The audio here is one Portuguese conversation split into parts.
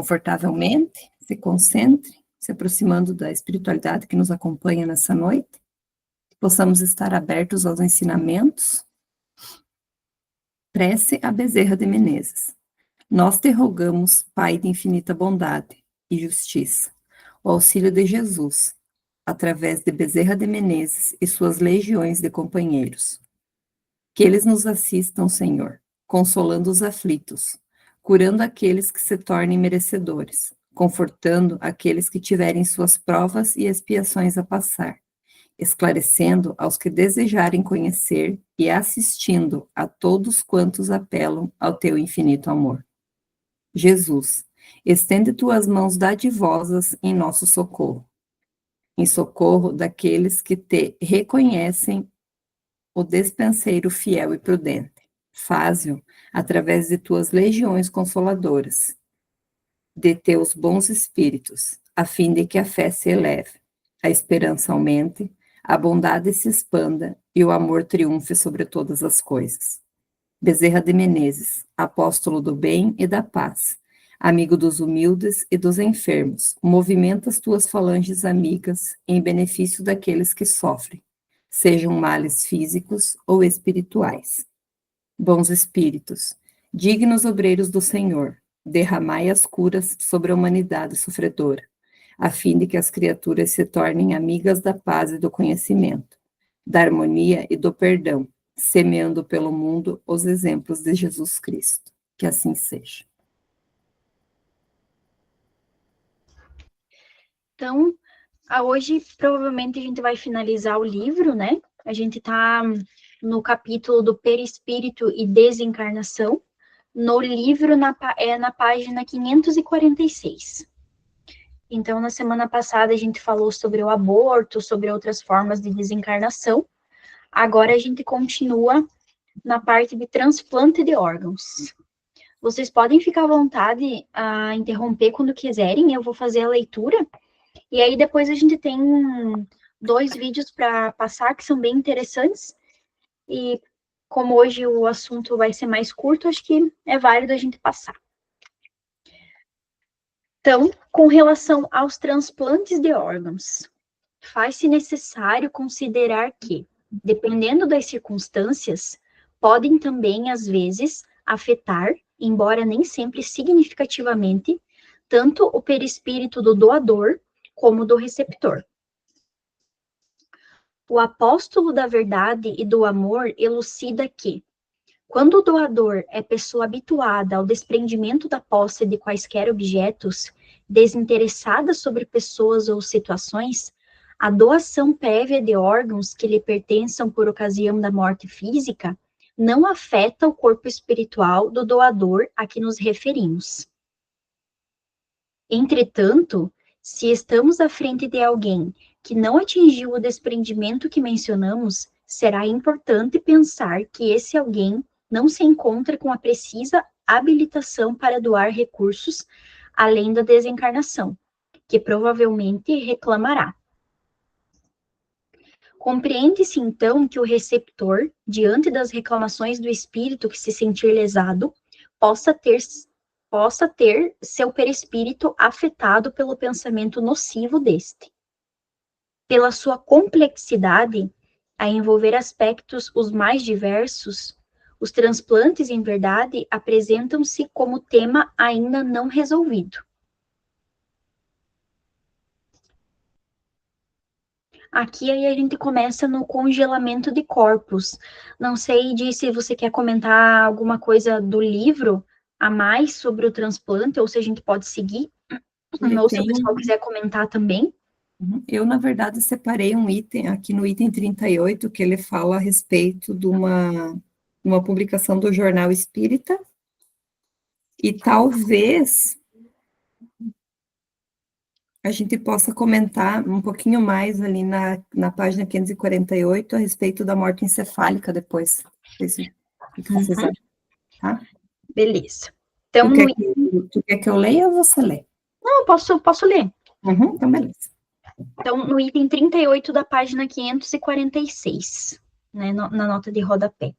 Confortavelmente, se concentre, se aproximando da espiritualidade que nos acompanha nessa noite, possamos estar abertos aos ensinamentos. Prece a Bezerra de Menezes. Nós te rogamos, Pai de infinita bondade e justiça, o auxílio de Jesus, através de Bezerra de Menezes e suas legiões de companheiros. Que eles nos assistam, Senhor, consolando os aflitos, curando aqueles que se tornem merecedores, confortando aqueles que tiverem suas provas e expiações a passar, esclarecendo aos que desejarem conhecer e assistindo a todos quantos apelam ao teu infinito amor. Jesus, estende tuas mãos dadivosas em nosso socorro, em socorro daqueles que te reconhecem o despenseiro fiel e prudente. Faze-o através de tuas legiões consoladoras, de teus bons espíritos, a fim de que a fé se eleve, a esperança aumente, a bondade se expanda e o amor triunfe sobre todas as coisas. Bezerra de Menezes, apóstolo do bem e da paz, amigo dos humildes e dos enfermos, movimenta as tuas falanges amigas em benefício daqueles que sofrem, sejam males físicos ou espirituais. Bons espíritos, dignos obreiros do Senhor, derramai as curas sobre a humanidade sofredora, a fim de que as criaturas se tornem amigas da paz e do conhecimento, da harmonia e do perdão, semeando pelo mundo os exemplos de Jesus Cristo. Que assim seja. Então, hoje provavelmente a gente vai finalizar o livro, né? A gente está no capítulo do perispírito e desencarnação. No livro, na página 546. Então, na semana passada, a gente falou sobre o aborto, sobre outras formas de desencarnação. Agora, a gente continua na parte de transplante de órgãos. Vocês podem ficar à vontade a interromper quando quiserem, eu vou fazer a leitura. E aí, depois, a gente tem 2 vídeos para passar, que são bem interessantes. E como hoje o assunto vai ser mais curto, acho que é válido a gente passar. Então, com relação aos transplantes de órgãos, faz-se necessário considerar que, dependendo das circunstâncias, podem também, às vezes, afetar, embora nem sempre significativamente, tanto o perispírito do doador como do receptor. O apóstolo da verdade e do amor elucida que, quando o doador é pessoa habituada ao desprendimento da posse de quaisquer objetos, desinteressada sobre pessoas ou situações, a doação prévia de órgãos que lhe pertençam por ocasião da morte física não afeta o corpo espiritual do doador a que nos referimos. Entretanto, se estamos à frente de alguém que não atingiu o desprendimento que mencionamos, será importante pensar que esse alguém não se encontra com a precisa habilitação para doar recursos além da desencarnação, que provavelmente reclamará. Compreende-se, então, que o receptor, diante das reclamações do espírito que se sentir lesado, possa ter seu perispírito afetado pelo pensamento nocivo deste. Pela sua complexidade, a envolver aspectos os mais diversos, os transplantes, em verdade, apresentam-se como tema ainda não resolvido. Aqui aí a gente começa no congelamento de corpos. Não sei, Di, se você quer comentar alguma coisa do livro a mais sobre o transplante, ou se a gente pode seguir, ou se o pessoal quiser comentar também. Eu, na verdade, separei um item, aqui no item 38, que ele fala a respeito de uma publicação do Jornal Espírita, e talvez a gente possa comentar um pouquinho mais ali na página 548 a respeito da morte encefálica depois. O que vocês acham? Tá? Beleza. Então, tu quer que eu leia ou você lê? Não, posso ler. Então, beleza. Então, no item 38 da página 546, na nota de rodapé.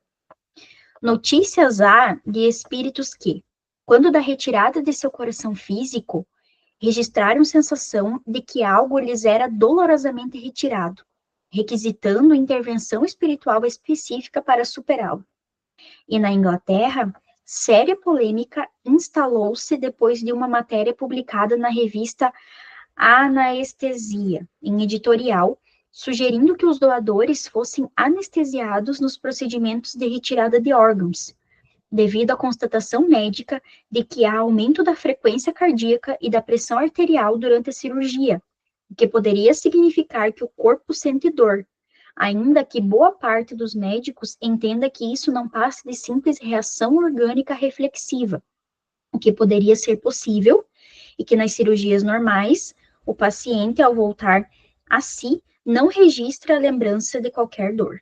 Notícias há de espíritos que, quando da retirada de seu coração físico, registraram sensação de que algo lhes era dolorosamente retirado, requisitando intervenção espiritual específica para superá-lo. E na Inglaterra, séria polêmica instalou-se depois de uma matéria publicada na revista Anestesia, em editorial, sugerindo que os doadores fossem anestesiados nos procedimentos de retirada de órgãos, devido à constatação médica de que há aumento da frequência cardíaca e da pressão arterial durante a cirurgia, o que poderia significar que o corpo sente dor, ainda que boa parte dos médicos entenda que isso não passa de simples reação orgânica reflexiva, o que poderia ser possível, e que nas cirurgias normais, o paciente, ao voltar a si, não registra a lembrança de qualquer dor.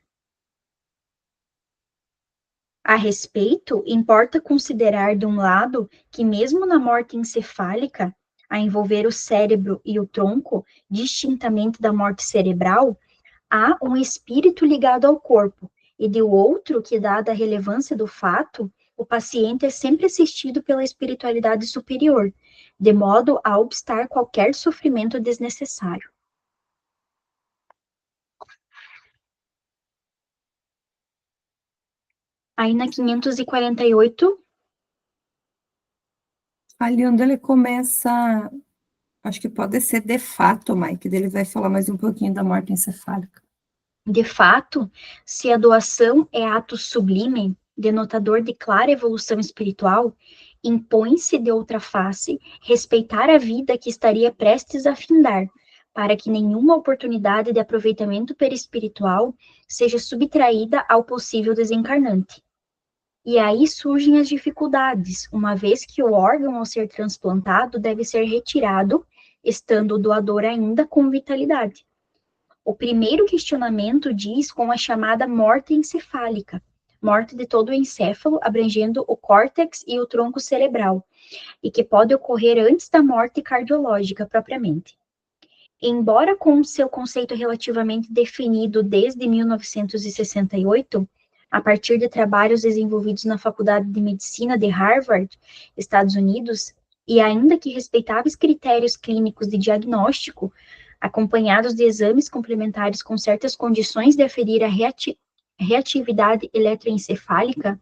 A respeito, importa considerar, de um lado, que mesmo na morte encefálica, a envolver o cérebro e o tronco, distintamente da morte cerebral, há um espírito ligado ao corpo, e de outro que, dada a relevância do fato, o paciente é sempre assistido pela espiritualidade superior, de modo a obstar qualquer sofrimento desnecessário. Aí na 548, Ali onde ele começa, acho que pode ser de fato, Mike, ele vai falar mais um pouquinho da morte encefálica. de fato, se a doação é ato sublime, denotador de clara evolução espiritual, impõe-se de outra face respeitar a vida que estaria prestes a findar, para que nenhuma oportunidade de aproveitamento perispiritual seja subtraída ao possível desencarnante. E aí surgem as dificuldades, uma vez que o órgão, ao ser transplantado, deve ser retirado, estando o doador ainda com vitalidade. O primeiro questionamento diz com a chamada morte encefálica, morte de todo o encéfalo, abrangendo o córtex e o tronco cerebral, e que pode ocorrer antes da morte cardiológica propriamente. Embora com seu conceito relativamente definido desde 1968, a partir de trabalhos desenvolvidos na Faculdade de Medicina de Harvard, Estados Unidos, e ainda que respeitáveis critérios clínicos de diagnóstico, acompanhados de exames complementares com certas condições de aferir a reatividade eletroencefálica,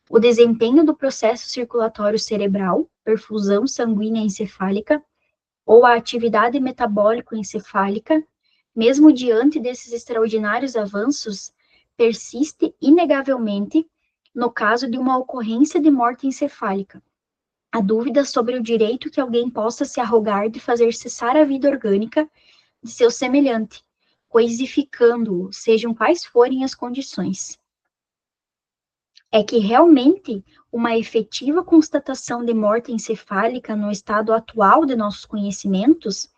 o desempenho do processo circulatório cerebral, perfusão sanguínea encefálica, ou a atividade metabólico-encefálica, mesmo diante desses extraordinários avanços, persiste inegavelmente no caso de uma ocorrência de morte encefálica. A dúvida sobre o direito que alguém possa se arrogar de fazer cessar a vida orgânica de seu semelhante, coisificando-o, sejam quais forem as condições. É que realmente uma efetiva constatação de morte encefálica no estado atual de nossos conhecimentos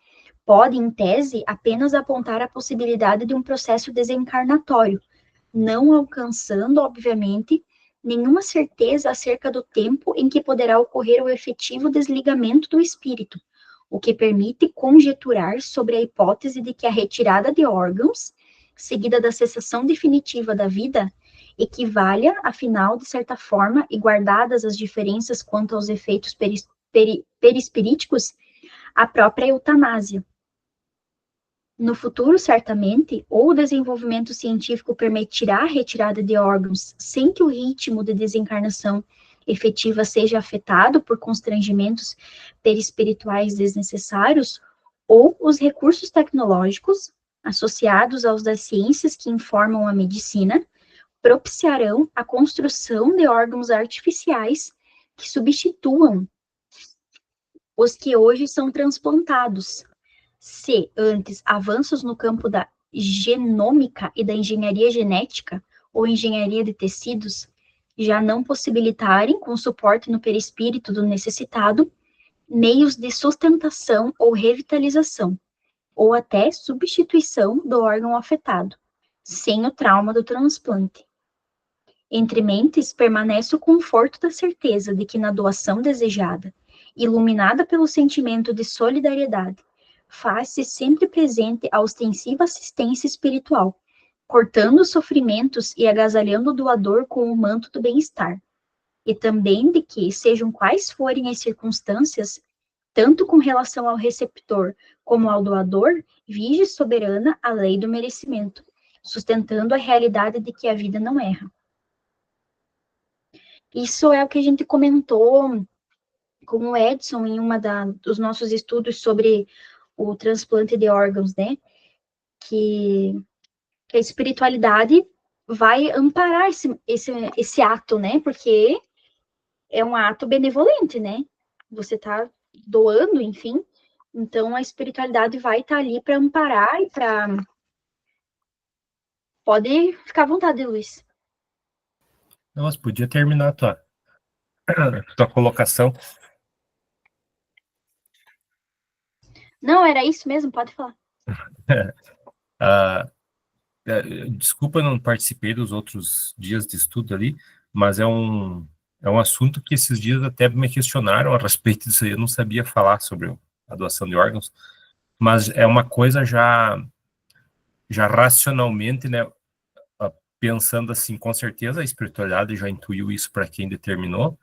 pode, em tese, apenas apontar a possibilidade de um processo desencarnatório, não alcançando, obviamente, nenhuma certeza acerca do tempo em que poderá ocorrer o efetivo desligamento do espírito, o que permite conjeturar sobre a hipótese de que a retirada de órgãos, seguida da cessação definitiva da vida, equivalha, afinal, de certa forma, e guardadas as diferenças quanto aos efeitos perispiríticos, à própria eutanásia. No futuro, certamente, ou o desenvolvimento científico permitirá a retirada de órgãos sem que o ritmo de desencarnação efetiva seja afetado por constrangimentos perispirituais desnecessários, ou os recursos tecnológicos, associados aos das ciências que informam a medicina, propiciarão a construção de órgãos artificiais que substituam os que hoje são transplantados, se antes avanços no campo da genômica e da engenharia genética ou engenharia de tecidos já não possibilitarem, com suporte no perispírito do necessitado, meios de sustentação ou revitalização, ou até substituição do órgão afetado, sem o trauma do transplante. Entre mentes permanece o conforto da certeza de que na doação desejada, iluminada pelo sentimento de solidariedade, faz-se sempre presente a ostensiva assistência espiritual, cortando os sofrimentos e agasalhando o doador com o manto do bem-estar. e também de que, sejam quais forem as circunstâncias, tanto com relação ao receptor como ao doador, vige soberana a lei do merecimento, sustentando a realidade de que a vida não erra. Isso é o que a gente comentou com o Edson em dos nossos estudos sobre o transplante de órgãos, né? Que a espiritualidade vai amparar esse ato, né? Porque é um ato benevolente, né? Você está doando, enfim. Então, a espiritualidade vai estar ali para amparar e para... Pode ficar à vontade, Luiz. Nossa, podia terminar a tua colocação. Não, era isso mesmo, pode falar. Ah, desculpa, não participei dos outros dias de estudo ali, mas é um assunto que esses dias até me questionaram a respeito disso aí. Eu não sabia falar sobre a doação de órgãos, mas é uma coisa já racionalmente, né? Pensando assim, com certeza a espiritualidade já intuiu isso para quem determinou,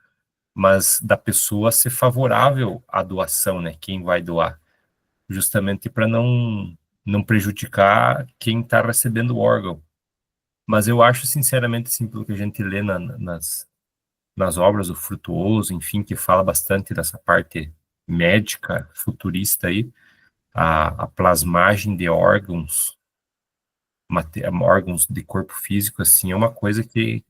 mas da pessoa ser favorável à doação, né? Quem vai doar, justamente para não prejudicar quem está recebendo o órgão. Mas eu acho, sinceramente, assim, pelo que a gente lê nas obras do Frutuoso, enfim, que fala bastante dessa parte médica, futurista aí, a plasmagem de órgãos, órgãos de corpo físico, assim, é uma coisa que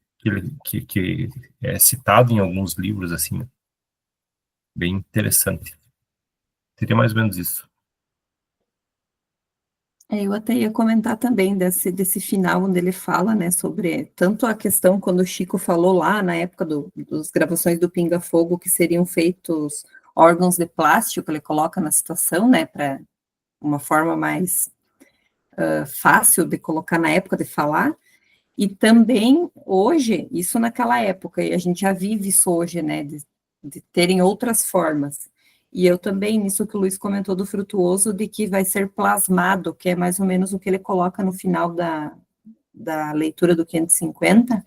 é citado em alguns livros, assim, bem interessante. Seria mais ou menos isso. Eu até ia comentar também desse final, onde ele fala, né, sobre tanto a questão quando o Chico falou lá, na época das gravações do Pinga Fogo, que seriam feitos órgãos de plástico, ele coloca na situação, né, para uma forma mais fácil de colocar na época de falar, e também hoje, isso naquela época, e a gente já vive isso hoje, né, de terem outras formas. E eu também, nisso que o Luiz comentou do Frutuoso, de que vai ser plasmado, que é mais ou menos o que ele coloca no final da leitura do 550,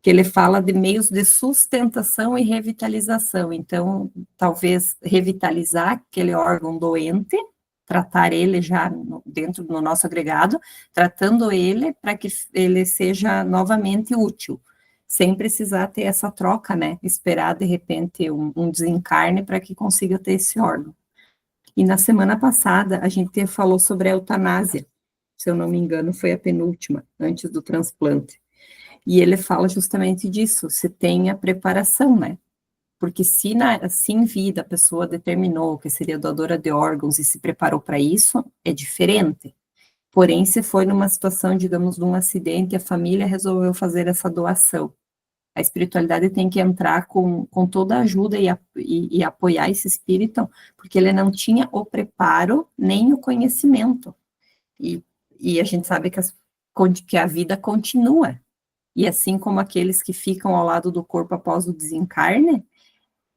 que ele fala de meios de sustentação e revitalização. Então, talvez revitalizar aquele órgão doente, tratar ele já dentro do nosso agregado, tratando ele para que ele seja novamente útil, sem precisar ter essa troca, né? Esperar, de repente, um desencarne para que consiga ter esse órgão. E na semana passada, a gente falou sobre a eutanásia, se eu não me engano, foi a penúltima, antes do transplante. E ele fala justamente disso, se tem a preparação, né? Porque se em vida a pessoa determinou que seria doadora de órgãos e se preparou para isso, é diferente. Porém, se foi numa situação, digamos, de um acidente, a família resolveu fazer essa doação. A espiritualidade tem que entrar com toda a ajuda e apoiar esse espírito, porque ele não tinha o preparo nem o conhecimento. E a gente sabe que a vida continua. E assim como aqueles que ficam ao lado do corpo após o desencarne,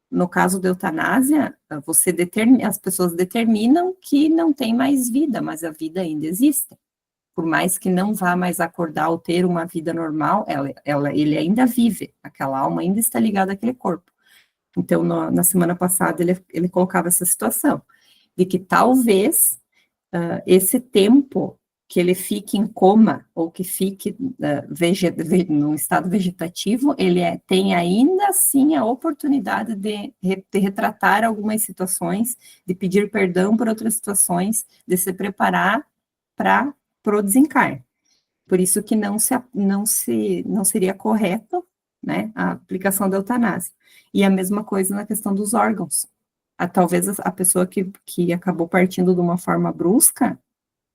no caso da eutanásia, as pessoas determinam que não tem mais vida, mas a vida ainda existe. Por mais que não vá mais acordar ou ter uma vida normal, ele ainda vive, aquela alma ainda está ligada àquele corpo. Então, na semana passada, ele colocava essa situação, de que talvez esse tempo que ele fique em coma ou que fique no estado vegetativo, ele tem ainda assim a oportunidade de retratar algumas situações, de pedir perdão por outras situações, de se preparar para o desencarne. Por isso que não seria correto, né, a aplicação da eutanásia. E a mesma coisa na questão dos órgãos. Talvez a pessoa que acabou partindo de uma forma brusca,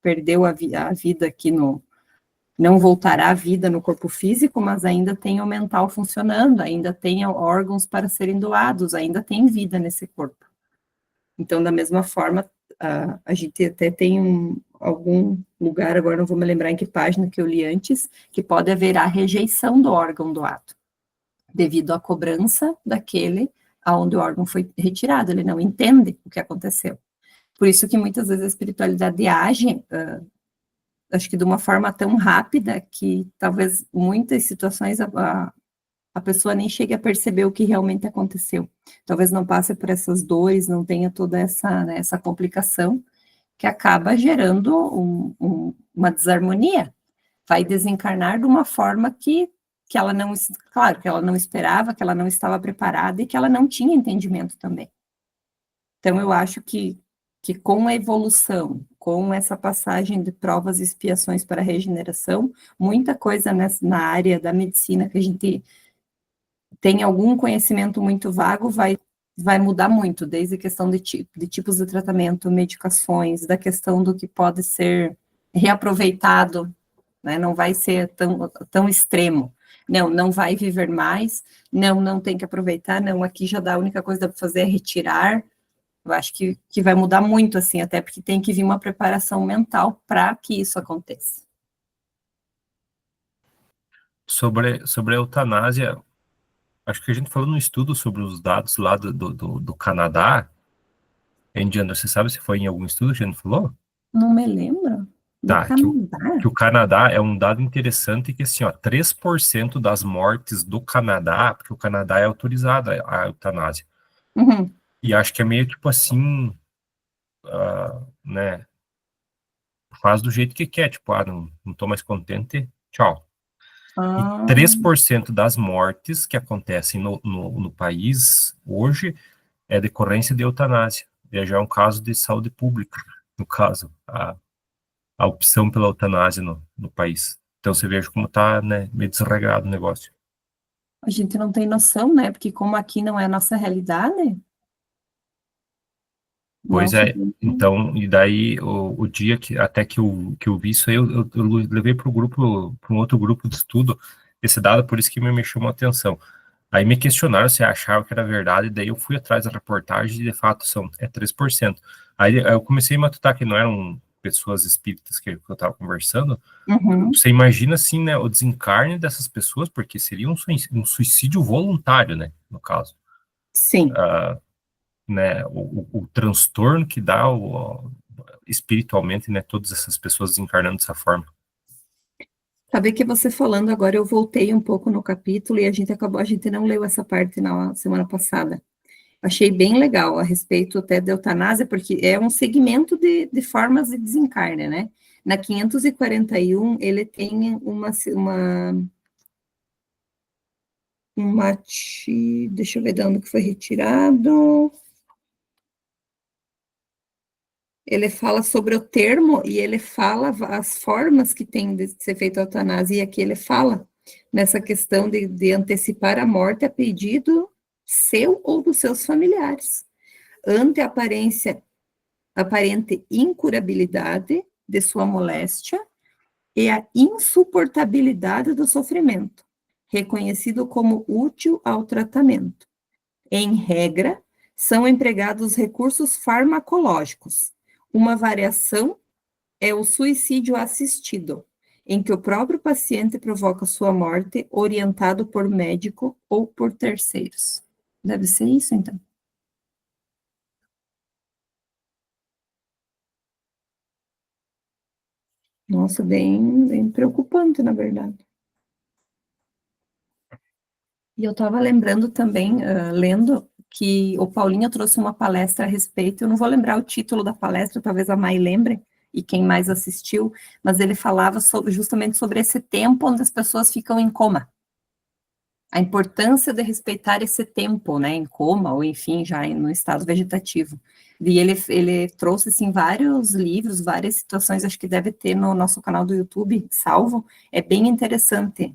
perdeu a vida aqui não voltará à vida no corpo físico, mas ainda tem o mental funcionando, ainda tem órgãos para serem doados, ainda tem vida nesse corpo. Então, da mesma forma, a gente até tem algum lugar, agora não vou me lembrar em que página que eu li antes, que pode haver a rejeição do órgão doado, devido à cobrança daquele aonde o órgão foi retirado, ele não entende o que aconteceu. Por isso que muitas vezes a espiritualidade age, acho que de uma forma tão rápida que talvez muitas situações a pessoa nem chegue a perceber o que realmente aconteceu. Talvez não passe por essas dores, não tenha toda essa, né, essa complicação, que acaba gerando uma desarmonia. Vai desencarnar de uma forma que ela não, claro, que ela não esperava, que ela não estava preparada e que ela não tinha entendimento também. Então, eu acho que com a evolução, com essa passagem de provas e expiações para a regeneração, muita coisa na área da medicina que a gente tem algum conhecimento muito vago vai mudar muito, desde a questão de tipos de tratamento, medicações, da questão do que pode ser reaproveitado, né? Não vai ser tão extremo. Não vai viver mais, não tem que aproveitar, não, aqui já dá, a única coisa que dá para fazer é retirar. Eu acho que vai mudar muito, assim, até porque tem que vir uma preparação mental para que isso aconteça. Sobre a eutanásia, acho que a gente falou no estudo sobre os dados lá do Canadá. Indiana, você sabe se foi em algum estudo que a gente falou? Não me lembro. Do Tá, Canadá? que o Canadá é um dado interessante que, assim, ó, 3% das mortes do Canadá, porque o Canadá é autorizado a eutanásia. Uhum. E acho que é meio tipo assim, né, faz do jeito que quer, tipo, não tô mais contente, tchau. E 3% das mortes que acontecem no país hoje é decorrência de eutanásia. E já é um caso de saúde pública, no caso, a opção pela eutanásia no país. Então você veja como tá, né, meio desregrado o negócio. A gente não tem noção, né? Porque como aqui não é a nossa realidade, Pois nossa, é, então, e daí o dia até que eu vi isso aí, eu levei para um outro grupo de estudo, esse dado, por isso que me chamou a atenção. Aí me questionaram se achava que era verdade, e daí eu fui atrás da reportagem e de fato é 3%. Aí eu comecei a matutar que não eram pessoas espíritas que eu estava conversando. uhum. Você imagina, assim, né, o desencarne dessas pessoas, porque seria um suicídio voluntário, né, no caso. Sim. Né, o transtorno que dá espiritualmente, né, todas essas pessoas desencarnando dessa forma. Saber que você falando agora, eu voltei um pouco no capítulo e a gente não leu essa parte na semana passada. Achei bem legal a respeito até da eutanásia, porque é um segmento de formas de desencarne, né? Na 541, ele tem deixa eu ver de onde que foi retirado. Ele fala sobre o termo e ele fala as formas que tem de ser feita a eutanásia, e aqui ele fala nessa questão de antecipar a morte a pedido seu ou dos seus familiares, ante a aparente incurabilidade de sua moléstia e a insuportabilidade do sofrimento, reconhecido como útil ao tratamento. Em regra, são empregados recursos farmacológicos. Uma variação é o suicídio assistido, em que o próprio paciente provoca sua morte, orientado por médico ou por terceiros. Deve ser isso, então. Nossa, bem preocupante, na verdade. E eu estava lembrando também, lendo, que o Paulinho trouxe uma palestra a respeito, eu não vou lembrar o título da palestra, talvez a Mai lembre, e quem mais assistiu, mas ele falava justamente sobre esse tempo onde as pessoas ficam em coma. A importância de respeitar esse tempo, né, em coma, ou enfim, já no estado vegetativo. E ele trouxe, assim, vários livros, várias situações, acho que deve ter no nosso canal do YouTube, salvo, é bem interessante.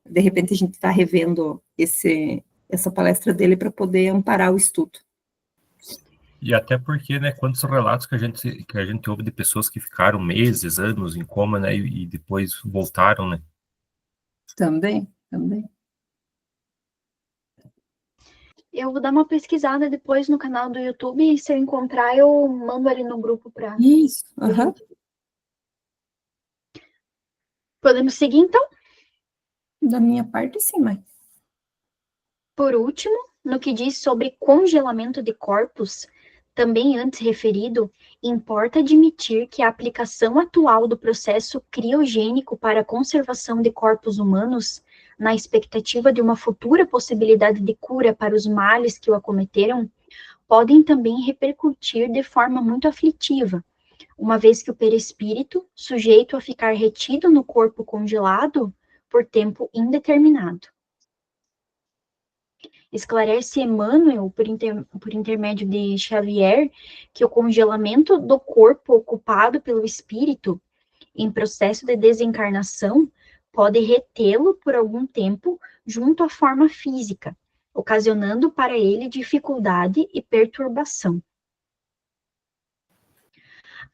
De repente a gente está revendo essa palestra dele para poder amparar o estudo. E até porque, né, quantos relatos que a gente ouve de pessoas que ficaram meses, anos em coma, né, e depois voltaram, né? Também. Eu vou dar uma pesquisada depois no canal do YouTube e se eu encontrar, eu mando ali no grupo para. Isso, aham. Podemos seguir, então? Da minha parte, sim, mãe. Por último, no que diz sobre congelamento de corpos, também antes referido, importa admitir que a aplicação atual do processo criogênico para a conservação de corpos humanos na expectativa de uma futura possibilidade de cura para os males que o acometeram, podem também repercutir de forma muito aflitiva, uma vez que o perispírito, sujeito a ficar retido no corpo congelado por tempo indeterminado. Esclarece Emmanuel, por intermédio de Xavier, que o congelamento do corpo ocupado pelo espírito em processo de desencarnação pode retê-lo por algum tempo junto à forma física, ocasionando para ele dificuldade e perturbação.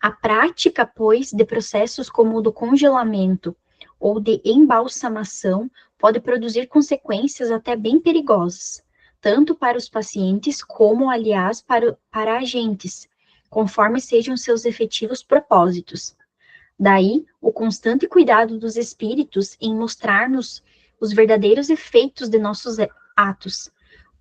A prática, pois, de processos como o do congelamento ou de embalsamação pode produzir consequências até bem perigosas, tanto para os pacientes como, aliás, para agentes, conforme sejam seus efetivos propósitos. Daí, o constante cuidado dos espíritos em mostrar-nos os verdadeiros efeitos de nossos atos,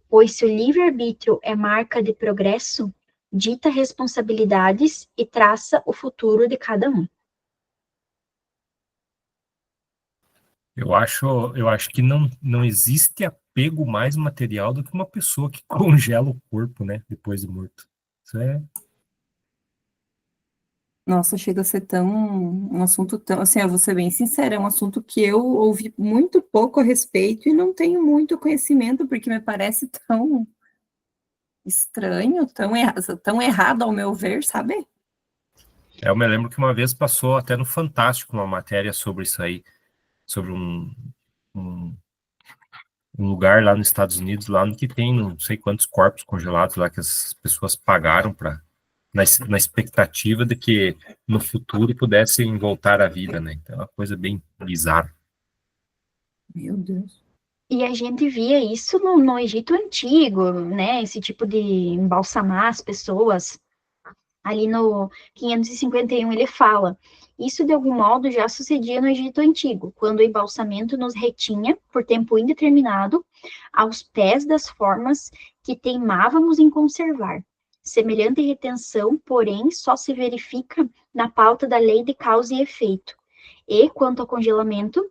pois se o livre-arbítrio é marca de progresso, dita responsabilidades e traça o futuro de cada um. Eu acho que não existe apego mais material do que uma pessoa que congela o corpo, né, depois de morto. Isso é, Nossa, chega a ser tão um assunto tão, assim, eu vou ser bem sincera, é um assunto que eu ouvi muito pouco a respeito e não tenho muito conhecimento, porque me parece tão estranho, tão errado ao meu ver, sabe? eu me lembro que uma vez passou até no Fantástico uma matéria sobre isso aí, sobre um, um lugar lá nos Estados Unidos, lá no que tem não sei quantos corpos congelados lá que as pessoas pagaram para na expectativa de que no futuro pudessem voltar à vida, né? Então é uma coisa bem bizarra. Meu Deus. E a gente via isso no Egito Antigo, né? Esse tipo de embalsamar as pessoas. Ali no 551 ele fala: isso de algum modo já sucedia no Egito Antigo, quando o embalsamento nos retinha por tempo indeterminado aos pés das formas que teimávamos em conservar. Semelhante retenção, porém, só se verifica na pauta da lei de causa e efeito. E, quanto ao congelamento,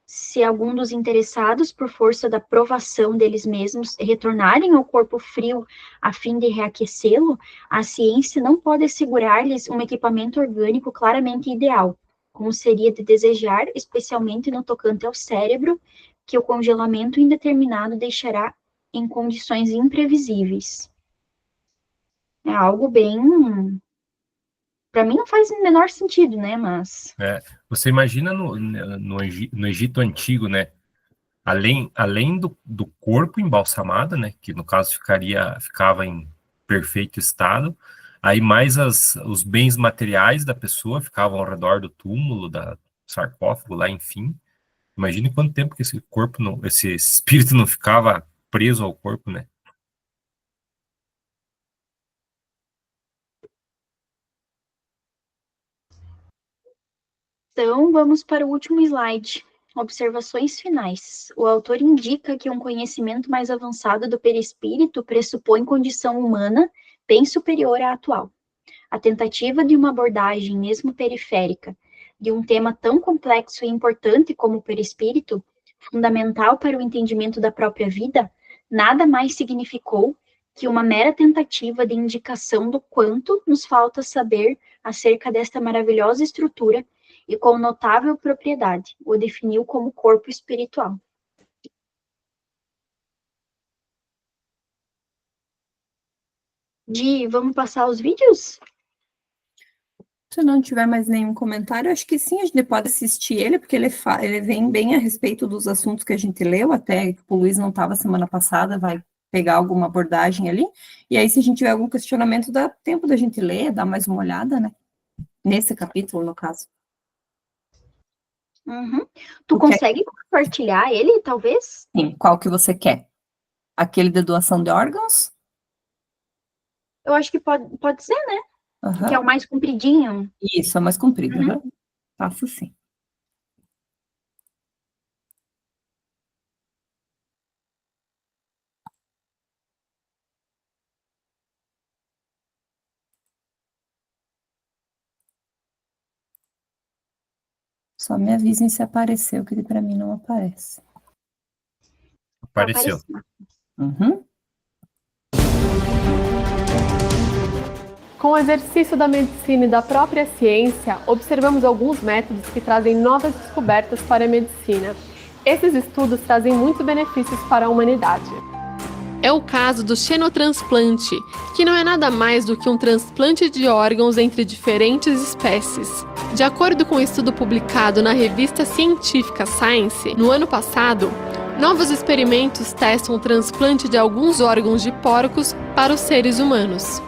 se algum dos interessados, por força da provação deles mesmos, retornarem ao corpo frio a fim de reaquecê-lo, a ciência não pode assegurar-lhes um equipamento orgânico claramente ideal, como seria de desejar, especialmente no tocante ao cérebro, que o congelamento indeterminado deixará em condições imprevisíveis. É algo bem. Para mim não faz o menor sentido, né? Mas. É, você imagina no Egito Antigo, né? Além do corpo embalsamado, né, que no caso ficava em perfeito estado, aí mais os bens materiais da pessoa ficavam ao redor do túmulo, da sarcófago lá, enfim. Imagine quanto tempo que esse corpo, esse espírito não ficava preso ao corpo, né? Então, vamos para o último slide. Observações finais. O autor indica que um conhecimento mais avançado do perispírito pressupõe condição humana bem superior à atual. A tentativa de uma abordagem, mesmo periférica, de um tema tão complexo e importante como o perispírito, fundamental para o entendimento da própria vida, nada mais significou que uma mera tentativa de indicação do quanto nos falta saber acerca desta maravilhosa estrutura e com notável propriedade, o definiu como corpo espiritual. Vamos passar os vídeos? Se não tiver mais nenhum comentário, acho que sim, a gente pode assistir ele, porque ele vem bem a respeito dos assuntos que a gente leu, até o Luiz não estava semana passada, vai pegar alguma abordagem ali, e aí se a gente tiver algum questionamento, dá tempo da gente ler, dar mais uma olhada, né? Nesse capítulo, no caso. Uhum. Tu consegue compartilhar ele, talvez? Sim, qual que você quer? Aquele de doação de órgãos? Eu acho que pode ser, né? Uhum. Que é o mais compridinho. Isso, é mais comprido. Uhum. Uhum. Faço sim. Só me avisem se apareceu, que para mim não aparece. Apareceu. Uhum. Com o exercício da medicina e da própria ciência, observamos alguns métodos que trazem novas descobertas para a medicina. Esses estudos trazem muitos benefícios para a humanidade. É o caso do xenotransplante, que não é nada mais do que um transplante de órgãos entre diferentes espécies. De acordo com um estudo publicado na revista científica Science, no ano passado, novos experimentos testam o transplante de alguns órgãos de porcos para os seres humanos.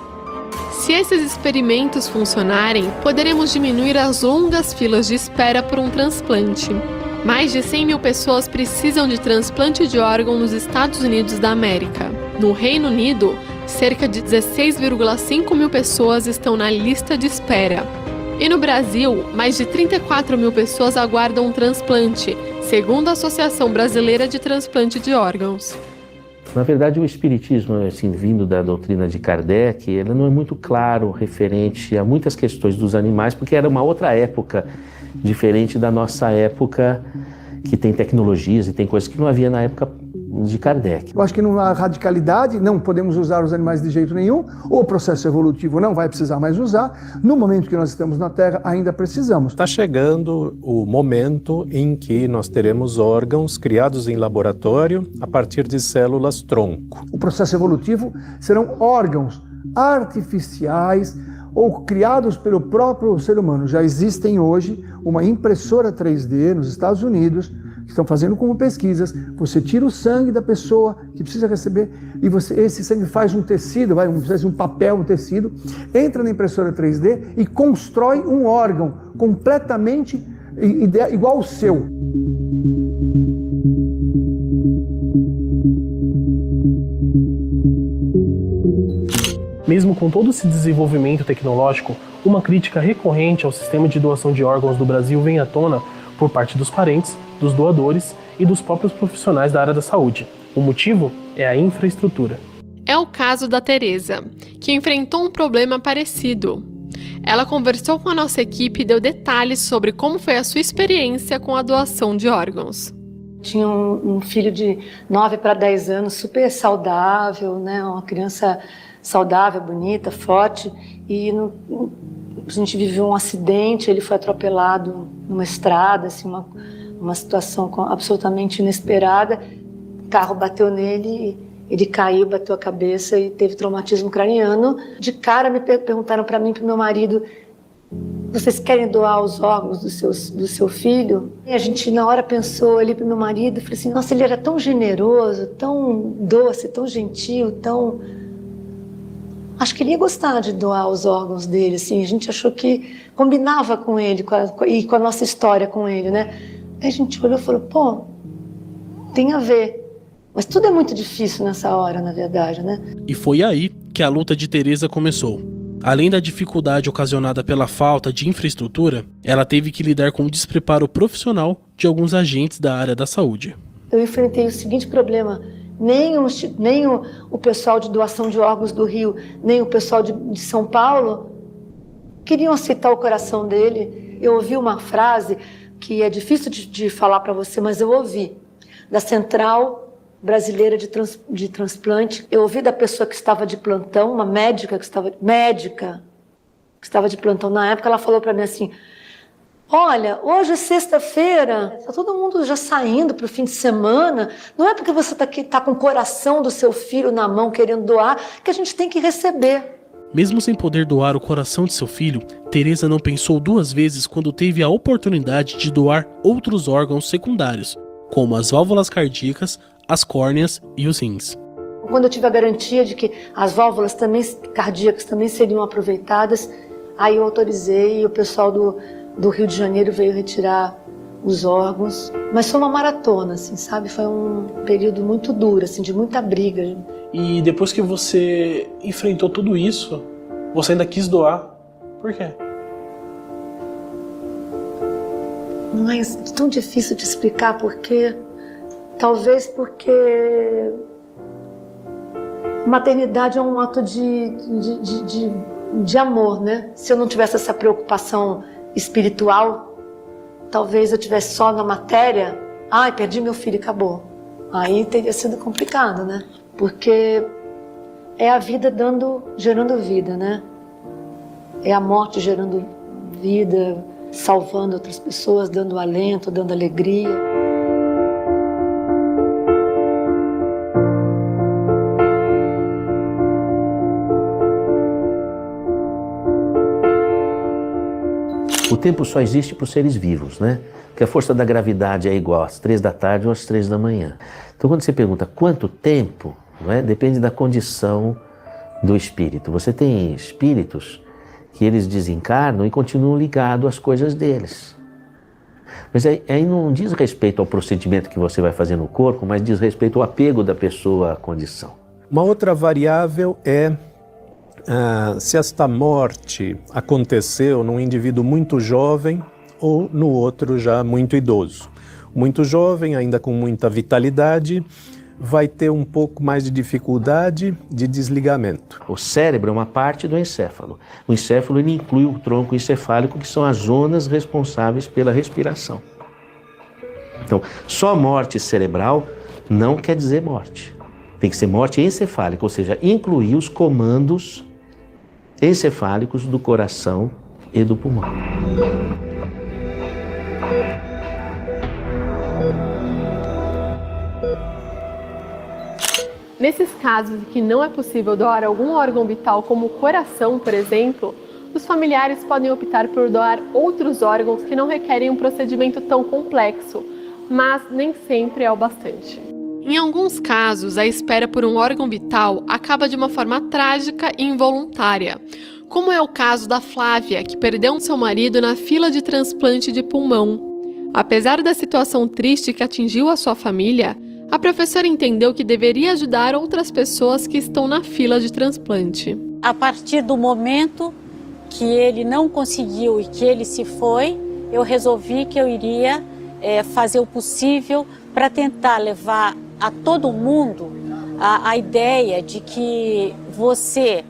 Se esses experimentos funcionarem, poderemos diminuir as longas filas de espera por um transplante. Mais de 100 mil pessoas precisam de transplante de órgão nos Estados Unidos da América. No Reino Unido, cerca de 16,5 mil pessoas estão na lista de espera. E no Brasil, mais de 34 mil pessoas aguardam um transplante, segundo a Associação Brasileira de Transplante de Órgãos. Na verdade, o espiritismo, assim, vindo da doutrina de Kardec, ele não é muito claro referente a muitas questões dos animais, porque era uma outra época, diferente da nossa época, que tem tecnologias e tem coisas que não havia na época de Kardec. Eu acho que não há radicalidade, não podemos usar os animais de jeito nenhum, o processo evolutivo não vai precisar mais usar, no momento que nós estamos na Terra ainda precisamos. Está chegando o momento em que nós teremos órgãos criados em laboratório a partir de células-tronco. O processo evolutivo serão órgãos artificiais ou criados pelo próprio ser humano. Já existem hoje uma impressora 3D nos Estados Unidos, que estão fazendo como pesquisas. Você tira o sangue da pessoa que precisa receber e esse sangue faz um tecido, faz um papel, um tecido, entra na impressora 3D e constrói um órgão completamente igual ao seu. Mesmo com todo esse desenvolvimento tecnológico, uma crítica recorrente ao sistema de doação de órgãos do Brasil vem à tona por parte dos parentes, dos doadores e dos próprios profissionais da área da saúde. O motivo é a infraestrutura. É o caso da Teresa, que enfrentou um problema parecido. Ela conversou com a nossa equipe e deu detalhes sobre como foi a sua experiência com a doação de órgãos. Tinha um filho de 9 para 10 anos, super saudável, né? Uma criança saudável, bonita, forte, e a gente viveu um acidente, ele foi atropelado numa estrada, assim, uma situação absolutamente inesperada. O carro bateu nele, ele caiu, bateu a cabeça e teve traumatismo craniano. De cara me perguntaram para mim e para o meu marido: vocês querem doar os órgãos do seu filho? E a gente na hora pensou ali para o meu marido, falei assim: nossa, ele era tão generoso, tão doce, tão gentil, tão... Acho que ele ia gostar de doar os órgãos dele, assim. A gente achou que combinava com ele e com a nossa história com ele, né? Aí a gente olhou e falou: pô, tem a ver. Mas tudo é muito difícil nessa hora, na verdade, né? E foi aí que a luta de Teresa começou. Além da dificuldade ocasionada pela falta de infraestrutura, ela teve que lidar com o despreparo profissional de alguns agentes da área da saúde. Eu enfrentei o seguinte problema: nem o pessoal de doação de órgãos do Rio, nem o pessoal de São Paulo queriam aceitar o coração dele. Eu ouvi uma frase que é difícil de falar para você, mas eu ouvi, da Central Brasileira de Transplante. Eu ouvi da pessoa que estava de plantão, uma médica que estava de plantão na época. Ela falou para mim assim: olha, hoje é sexta-feira, está todo mundo já saindo para o fim de semana, não é porque você está com o coração do seu filho na mão querendo doar que a gente tem que receber. Mesmo sem poder doar o coração de seu filho, Teresa não pensou duas vezes quando teve a oportunidade de doar outros órgãos secundários, como as válvulas cardíacas, as córneas e os rins. Quando eu tive a garantia de que as válvulas cardíacas também seriam aproveitadas, aí eu autorizei e o pessoal do Rio de Janeiro veio retirar os órgãos. Mas foi uma maratona, assim, sabe? Foi um período muito duro, assim, de muita briga. E depois que você enfrentou tudo isso, você ainda quis doar. Por quê? Mas é tão difícil de explicar porque... Talvez porque maternidade é um ato de amor, né? Se eu não tivesse essa preocupação espiritual, talvez eu tivesse só na matéria. Ai, perdi meu filho e acabou. aí teria sido complicado, né? Porque é a vida gerando vida, né? É a morte gerando vida, salvando outras pessoas, dando alento, dando alegria. O tempo só existe para os seres vivos, né? Porque a força da gravidade é igual às 3 da tarde ou às 3 da manhã. Então, quando você pergunta quanto tempo, não é? Depende da condição do espírito. Você tem espíritos que eles desencarnam e continuam ligados às coisas deles. Mas aí não diz respeito ao procedimento que você vai fazer no corpo, mas diz respeito ao apego da pessoa à condição. Uma outra variável é se esta morte aconteceu num indivíduo muito jovem ou no outro já muito idoso. Muito jovem, ainda com muita vitalidade, vai ter um pouco mais de dificuldade de desligamento. O cérebro é uma parte do encéfalo. O encéfalo ele inclui o tronco encefálico, que são as zonas responsáveis pela respiração. Então, só morte cerebral não quer dizer morte. Tem que ser morte encefálica, ou seja, incluir os comandos encefálicos do coração e do pulmão. Nesses casos em que não é possível doar algum órgão vital, como o coração, por exemplo, os familiares podem optar por doar outros órgãos que não requerem um procedimento tão complexo, mas nem sempre é o bastante. Em alguns casos, a espera por um órgão vital acaba de uma forma trágica e involuntária, como é o caso da Flávia, que perdeu seu marido na fila de transplante de pulmão. Apesar da situação triste que atingiu a sua família, a professora entendeu que deveria ajudar outras pessoas que estão na fila de transplante. A partir do momento que ele não conseguiu e que ele se foi, eu resolvi que eu iria fazer o possível para tentar levar a todo mundo a ideia de que você,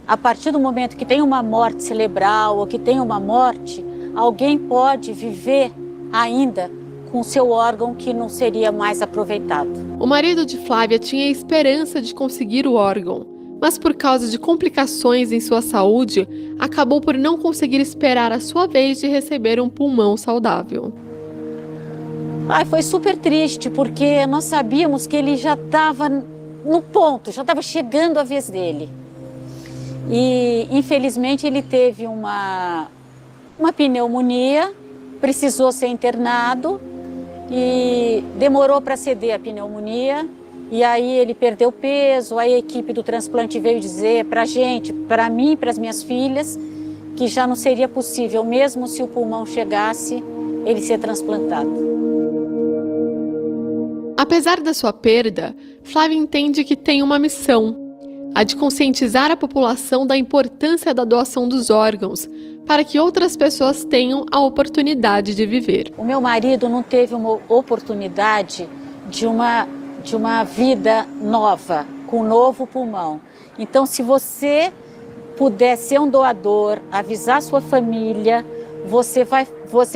a partir do momento que tem uma morte cerebral ou que tem uma morte, alguém pode viver ainda com seu órgão que não seria mais aproveitado. O marido de Flávia tinha esperança de conseguir o órgão, mas por causa de complicações em sua saúde, acabou por não conseguir esperar a sua vez de receber um pulmão saudável. Foi super triste, porque nós sabíamos que ele já estava no ponto, já estava chegando a vez dele. E, infelizmente, ele teve uma pneumonia, precisou ser internado e demorou para ceder a pneumonia. E aí ele perdeu peso, a equipe do transplante veio dizer para a gente, para mim e para as minhas filhas, que já não seria possível, mesmo se o pulmão chegasse, ele ser transplantado. Apesar da sua perda, Flávia entende que tem uma missão, a de conscientizar a população da importância da doação dos órgãos, para que outras pessoas tenham a oportunidade de viver. O meu marido não teve uma oportunidade de uma vida nova, com um novo pulmão. Então, se você puder ser um doador, avisar sua família, você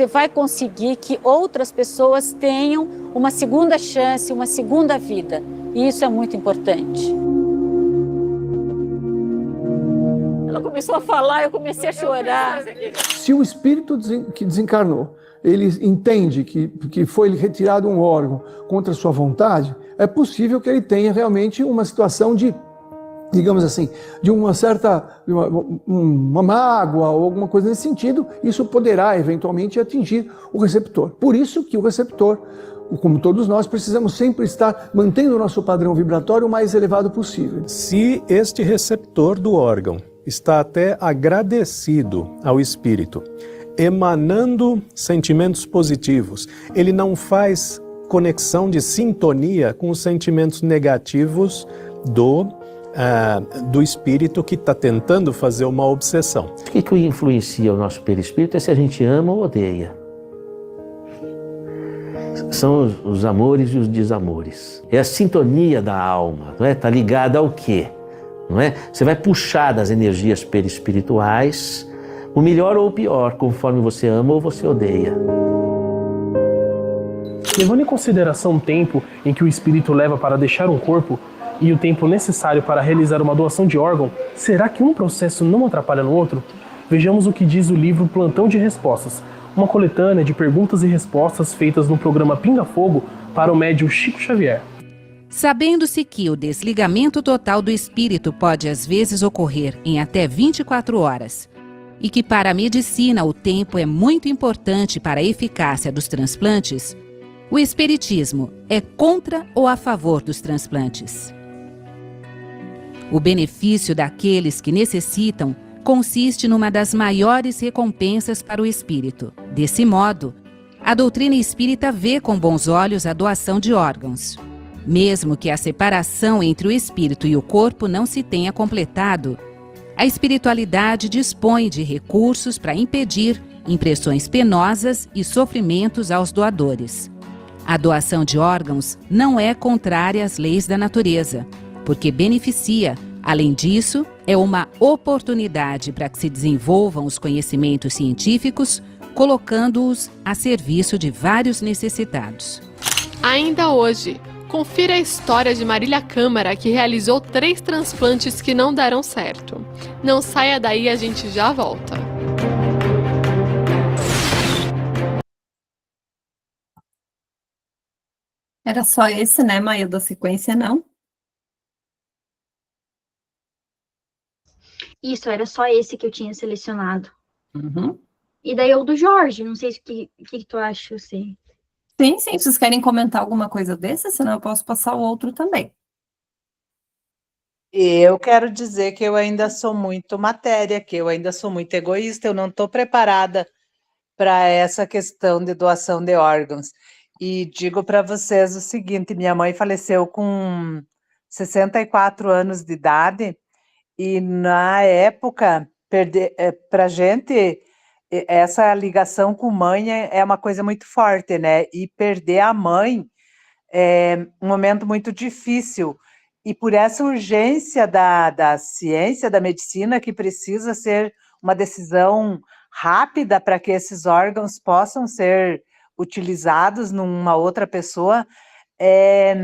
vai conseguir que outras pessoas tenham uma segunda chance, uma segunda vida. E isso é muito importante. Ela começou a falar, eu comecei a chorar. Se o espírito que desencarnou, ele entende que foi retirado um órgão contra sua vontade, é possível que ele tenha realmente uma situação de, digamos assim, de uma certa uma mágoa ou alguma coisa nesse sentido. Isso poderá eventualmente atingir o receptor. Por isso que o receptor, como todos nós, precisamos sempre estar mantendo o nosso padrão vibratório o mais elevado possível. Se este receptor do órgão está até agradecido ao espírito, emanando sentimentos positivos, ele não faz conexão de sintonia com os sentimentos negativos do espírito que está tentando fazer uma obsessão. O que influencia o nosso perispírito é se a gente ama ou odeia. São os amores e os desamores. É a sintonia da alma, não é? Está ligada ao quê? Não é? Você vai puxar das energias perispirituais o melhor ou o pior, conforme você ama ou você odeia. Levando em consideração o tempo em que o espírito leva para deixar um corpo e o tempo necessário para realizar uma doação de órgão, será que um processo não atrapalha no outro? Vejamos o que diz o livro Plantão de Respostas, uma coletânea de perguntas e respostas feitas no programa Pinga Fogo para o médium Chico Xavier. Sabendo-se que o desligamento total do espírito pode às vezes ocorrer em até 24 horas, e que para a medicina o tempo é muito importante para a eficácia dos transplantes, o espiritismo é contra ou a favor dos transplantes? O benefício daqueles que necessitam consiste numa das maiores recompensas para o espírito. Desse modo, a doutrina espírita vê com bons olhos a doação de órgãos. Mesmo que a separação entre o espírito e o corpo não se tenha completado, a espiritualidade dispõe de recursos para impedir impressões penosas e sofrimentos aos doadores. A doação de órgãos não é contrária às leis da natureza, porque beneficia. Além disso, é uma oportunidade para que se desenvolvam os conhecimentos científicos, colocando-os a serviço de vários necessitados. Ainda hoje, confira a história de Marília Câmara, que realizou 3 transplantes que não deram certo. Não saia daí, a gente já volta. Era só esse, né, Maia, da sequência, não? Isso, era só esse que eu tinha selecionado. Uhum. E daí o do Jorge, não sei o que tu acha, assim. Sim, vocês querem comentar alguma coisa desse? Senão eu posso passar o outro também. Eu quero dizer que eu ainda sou muito matéria, que eu ainda sou muito egoísta, eu não estou preparada para essa questão de doação de órgãos. E digo para vocês o seguinte, minha mãe faleceu com 64 anos de idade, e na época, para a gente, essa ligação com mãe é uma coisa muito forte, né? E perder a mãe é um momento muito difícil. E por essa urgência da ciência, da medicina, que precisa ser uma decisão rápida para que esses órgãos possam ser utilizados numa outra pessoa, é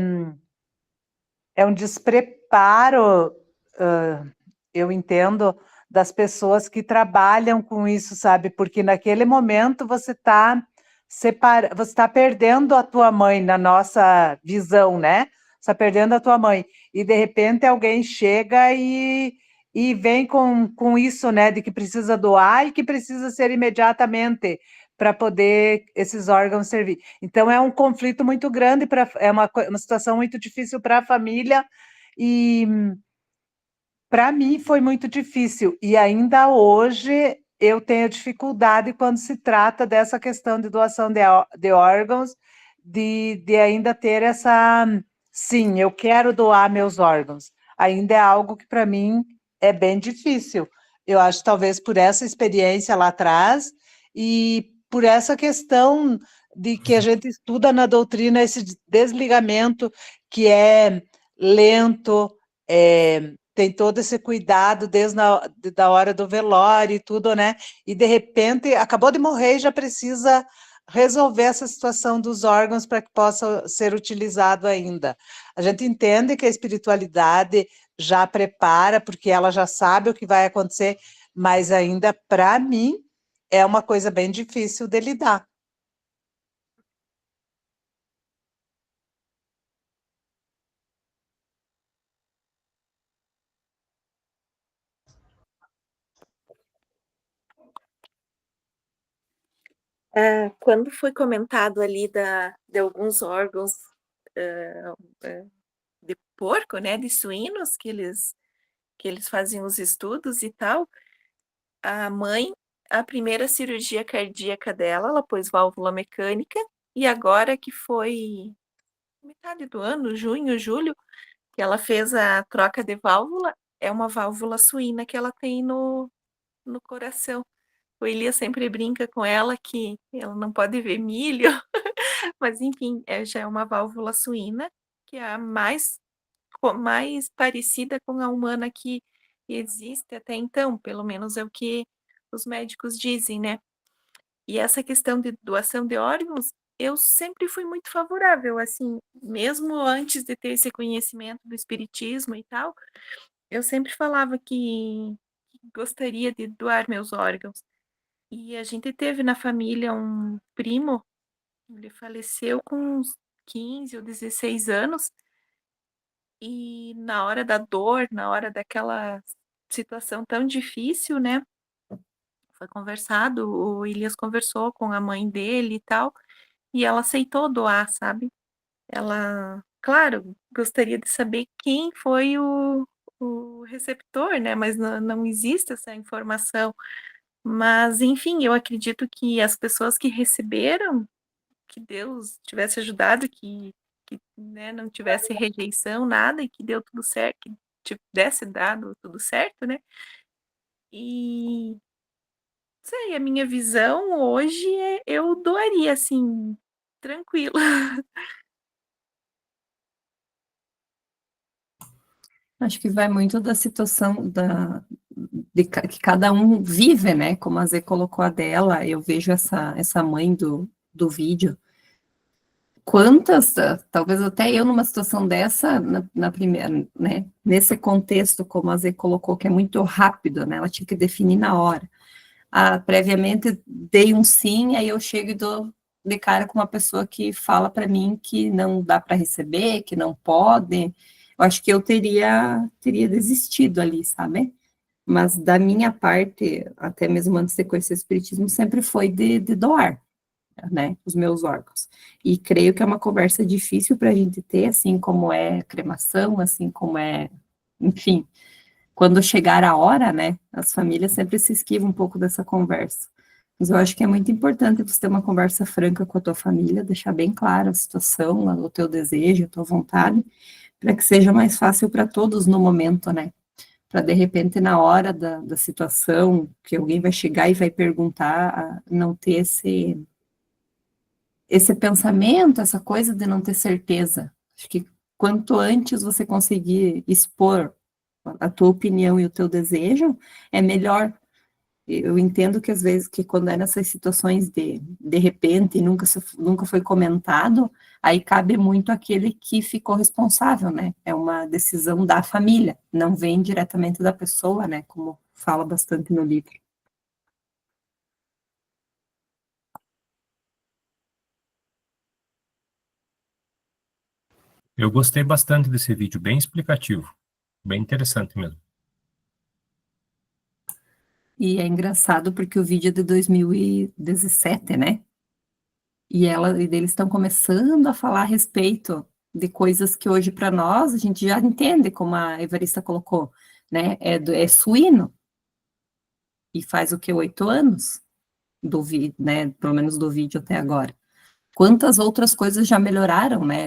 um despreparo, eu entendo, das pessoas que trabalham com isso, sabe? Porque naquele momento você está perdendo a tua mãe na nossa visão, né? Você está perdendo a tua mãe. E de repente alguém chega e vem com isso, né? De que precisa doar e que precisa ser imediatamente para poder esses órgãos servir. Então é um conflito muito grande, é uma situação muito difícil para a família, e para mim foi muito difícil, e ainda hoje eu tenho dificuldade quando se trata dessa questão de doação de órgãos, de ainda ter essa, sim, eu quero doar meus órgãos. Ainda é algo que para mim é bem difícil. Eu acho talvez por essa experiência lá atrás e por essa questão de que a gente estuda na doutrina esse desligamento que é lento, tem todo esse cuidado desde da hora do velório e tudo, né? E de repente acabou de morrer e já precisa resolver essa situação dos órgãos para que possa ser utilizado ainda. A gente entende que a espiritualidade já prepara, porque ela já sabe o que vai acontecer, mas ainda, para mim, é uma coisa bem difícil de lidar. Quando foi comentado ali de alguns órgãos de porco, né, de suínos, que eles faziam os estudos e tal, a mãe, a primeira cirurgia cardíaca dela, ela pôs válvula mecânica, e agora que foi metade do ano, junho, julho, que ela fez a troca de válvula, é uma válvula suína que ela tem no coração. O Elias sempre brinca com ela que ela não pode ver milho, mas enfim, já é uma válvula suína, que é a mais parecida com a humana que existe até então, pelo menos é o que os médicos dizem, né? E essa questão de doação de órgãos eu sempre fui muito favorável, assim, mesmo antes de ter esse conhecimento do espiritismo e tal, eu sempre falava que gostaria de doar meus órgãos. E a gente teve na família um primo, ele faleceu com uns 15 ou 16 anos, e na hora da dor, na hora daquela situação tão difícil, né? Foi conversado, o Elias conversou com a mãe dele e tal, e ela aceitou doar, sabe? Ela, claro, gostaria de saber quem foi o receptor, né? Mas não existe essa informação. Mas, enfim, eu acredito que as pessoas que receberam, que Deus tivesse ajudado, né, não tivesse rejeição, nada, e que deu tudo certo, que tivesse dado tudo certo, né? E sei, a minha visão hoje é eu doaria, assim, tranquilo. Acho que vai muito da situação que cada um vive, né? Como a Zê colocou a dela, eu vejo essa mãe do vídeo. Quantas, talvez até eu numa situação dessa, na primeira, né? Nesse contexto, como a Zê colocou, que é muito rápido, né? Ela tinha que definir na hora. Previamente dei um sim, aí eu chego e dou de cara com uma pessoa que fala para mim que não dá para receber, que não pode. Eu acho que eu teria desistido ali, sabe? Mas da minha parte, até mesmo antes de conhecer o espiritismo, sempre foi de doar, né, os meus órgãos. E creio que é uma conversa difícil para a gente ter, assim como é cremação, assim como é, enfim, quando chegar a hora, né, as famílias sempre se esquivam um pouco dessa conversa. Mas eu acho que é muito importante você ter uma conversa franca com a tua família, deixar bem clara a situação, o teu desejo, a tua vontade, para que seja mais fácil para todos no momento, né? Para de repente, na hora da situação, que alguém vai chegar e vai perguntar, não ter esse pensamento, essa coisa de não ter certeza. Acho que quanto antes você conseguir expor a tua opinião e o teu desejo, é melhor. Eu entendo que às vezes, que quando é nessas situações de repente, e nunca foi comentado, aí cabe muito aquele que ficou responsável, né? É uma decisão da família, não vem diretamente da pessoa, né? Como fala bastante no livro. Eu gostei bastante desse vídeo, bem explicativo, bem interessante mesmo. E é engraçado porque o vídeo é de 2017, né? E eles estão começando a falar a respeito de coisas que hoje para nós a gente já entende, como a Evarista colocou, né? É suíno e faz o que, 8 anos do vídeo, né? Pelo menos do vídeo até agora. Quantas outras coisas já melhoraram, né?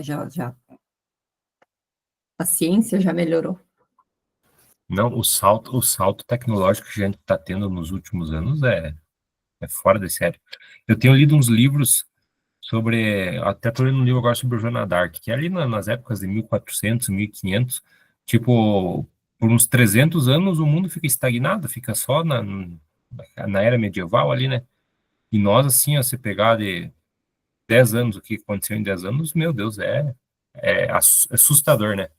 A ciência já melhorou. Não, o salto tecnológico que a gente está tendo nos últimos anos é fora de sério. Eu tenho lido uns livros sobre, até estou lendo um livro agora sobre o Joana d'Arc, que é ali nas épocas de 1400, 1500, tipo, por uns 300 anos o mundo fica estagnado, fica só na era medieval ali, né? E nós, assim, ó, se pegar de 10 anos, o que aconteceu em 10 anos, meu Deus, é assustador, né?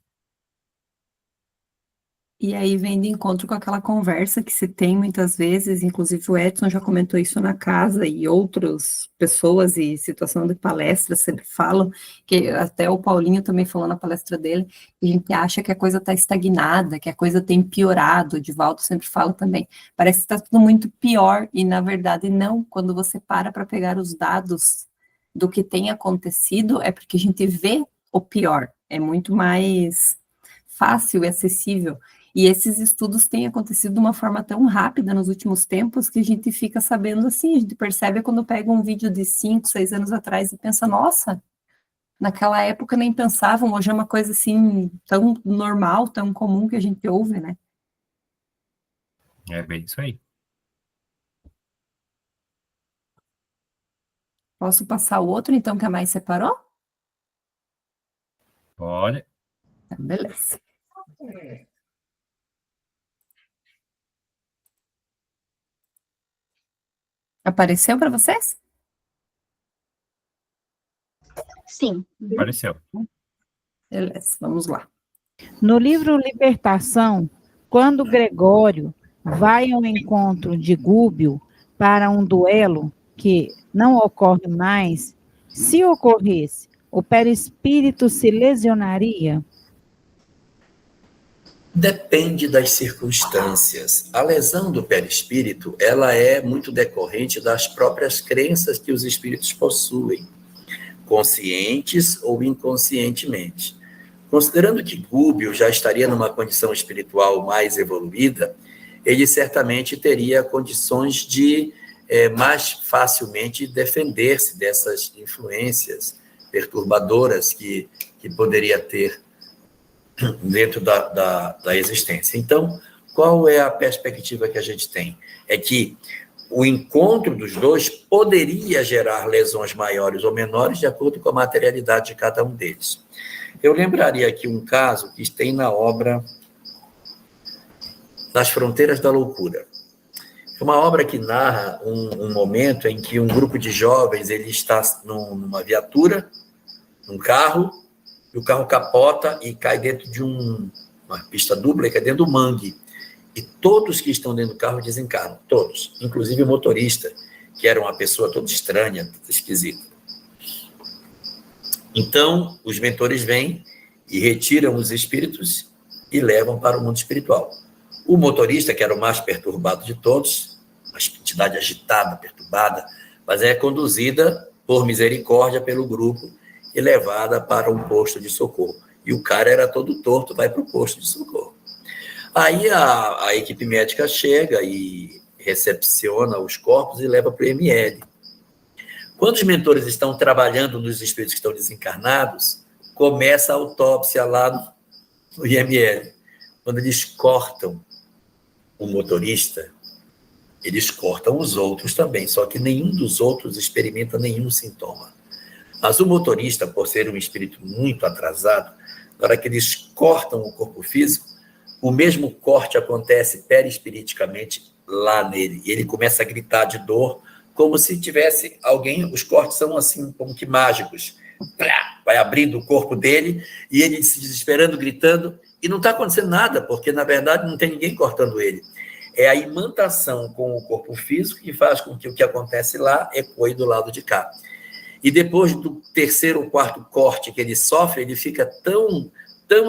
E aí vem de encontro com aquela conversa que se tem muitas vezes, inclusive o Edson já comentou isso na casa e outras pessoas e situação de palestras sempre falam, que até o Paulinho também falou na palestra dele, que a gente acha que a coisa está estagnada, que a coisa tem piorado, o Divaldo sempre fala também, parece que está tudo muito pior e na verdade não, quando você para pegar os dados do que tem acontecido, é porque a gente vê o pior, é muito mais fácil e acessível. E esses estudos têm acontecido de uma forma tão rápida nos últimos tempos que a gente fica sabendo assim, a gente percebe quando pega um vídeo de 5, 6 anos atrás e pensa, nossa, naquela época nem pensavam, hoje é uma coisa assim, tão normal, tão comum que a gente ouve, né? É bem isso aí. Posso passar o outro, então, que a mais separou? Olha, Beleza. Apareceu para vocês? Sim. Apareceu. Beleza, vamos lá. No livro Libertação, quando Gregório vai ao encontro de Gúbio para um duelo que não ocorre mais, se ocorresse, o perispírito se lesionaria? Depende das circunstâncias. A lesão do perispírito, ela é muito decorrente das próprias crenças que os espíritos possuem, conscientes ou inconscientemente. Considerando que Gúbio já estaria numa condição espiritual mais evoluída, ele certamente teria condições de mais facilmente defender-se dessas influências perturbadoras que poderia ter dentro da existência. Então, qual é a perspectiva que a gente tem? É que o encontro dos dois poderia gerar lesões maiores ou menores de acordo com a materialidade de cada um deles. Eu lembraria aqui um caso que tem na obra Nas Fronteiras da Loucura. É uma obra que narra um momento em que um grupo de jovens ele está numa viatura, num carro, e o carro capota e cai dentro de uma pista dupla, e cai dentro do mangue. E todos que estão dentro do carro desencarnam, todos, inclusive o motorista, que era uma pessoa toda estranha, toda esquisita. Então, os mentores vêm e retiram os espíritos e levam para o mundo espiritual. O motorista, que era o mais perturbado de todos, uma entidade agitada, perturbada, mas é conduzida por misericórdia pelo grupo e levada para um posto de socorro. E o cara era todo torto, vai para o posto de socorro. Aí a equipe médica chega e recepciona os corpos e leva para o IML. Quando os mentores estão trabalhando nos espíritos que estão desencarnados, começa a autópsia lá no IML. Quando eles cortam o motorista, eles cortam os outros também, só que nenhum dos outros experimenta nenhum sintoma. Mas o motorista, por ser um espírito muito atrasado, na hora que eles cortam o corpo físico, o mesmo corte acontece perispiriticamente lá nele. E ele começa a gritar de dor, como se tivesse alguém... Os cortes são assim, como que mágicos. Vai abrindo o corpo dele, e ele se desesperando, gritando, e não está acontecendo nada, porque, na verdade, não tem ninguém cortando ele. É a imantação com o corpo físico que faz com que o que acontece lá ecoe do lado de cá. E depois do terceiro ou quarto corte que ele sofre, ele fica tão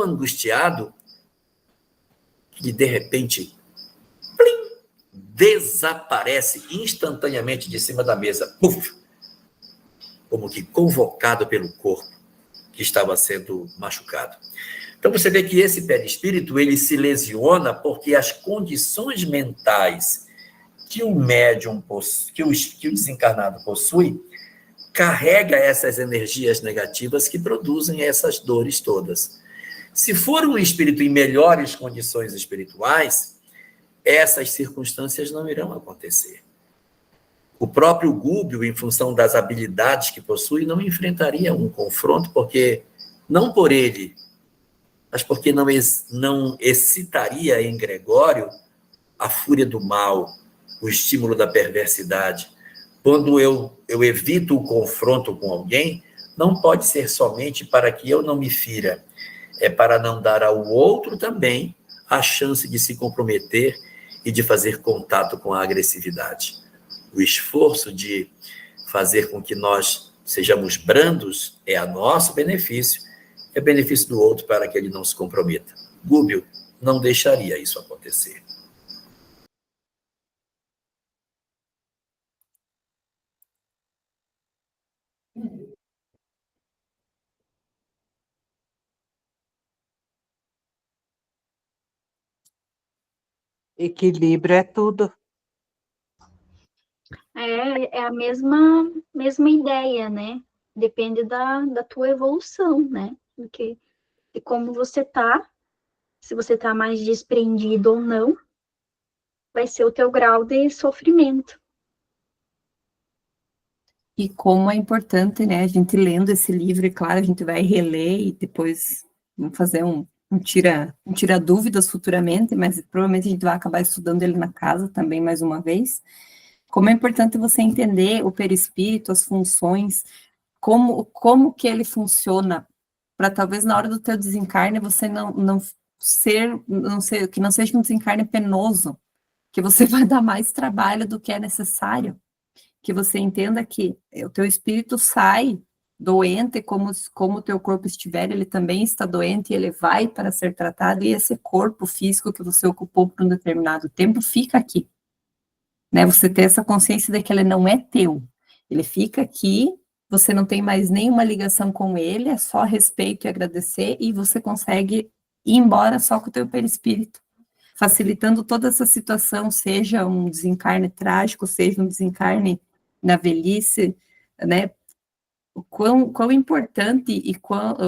angustiado que, de repente, plim, desaparece instantaneamente de cima da mesa. Puf! Como que convocado pelo corpo que estava sendo machucado. Então, você vê que esse perispírito, ele se lesiona porque as condições mentais que o médium, que o desencarnado possui, carrega essas energias negativas que produzem essas dores todas. Se for um espírito em melhores condições espirituais, essas circunstâncias não irão acontecer. O próprio Gúbio, em função das habilidades que possui, não enfrentaria um confronto, porque, não por ele, mas porque não excitaria em Gregório a fúria do mal, o estímulo da perversidade. Quando eu evito o confronto com alguém, não pode ser somente para que eu não me fira, é para não dar ao outro também a chance de se comprometer e de fazer contato com a agressividade. O esforço de fazer com que nós sejamos brandos é a nosso benefício, é benefício do outro para que ele não se comprometa. Gúbio não deixaria isso acontecer. Equilíbrio é tudo. É a mesma ideia, né? Depende da tua evolução, né? Porque de como você tá, se você tá mais desprendido ou não, vai ser o teu grau de sofrimento. E como é importante, né, a gente lendo esse livro, e claro, a gente vai reler e depois vamos fazer um tira dúvidas futuramente, mas provavelmente a gente vai acabar estudando ele na casa também mais uma vez. Como é importante você entender o perispírito, as funções, como que ele funciona, para talvez na hora do teu desencarne você não ser, que não seja um desencarne penoso, que você vai dar mais trabalho do que é necessário, que você entenda que o teu espírito sai doente, como o teu corpo estiver, ele também está doente, e ele vai para ser tratado, e esse corpo físico que você ocupou por um determinado tempo fica aqui, né? Você ter essa consciência de que ele não é teu, ele fica aqui, você não tem mais nenhuma ligação com ele, é só respeito e agradecer, e você consegue ir embora só com o teu perispírito, facilitando toda essa situação, seja um desencarne trágico, seja um desencarne na velhice, né? O quão importante e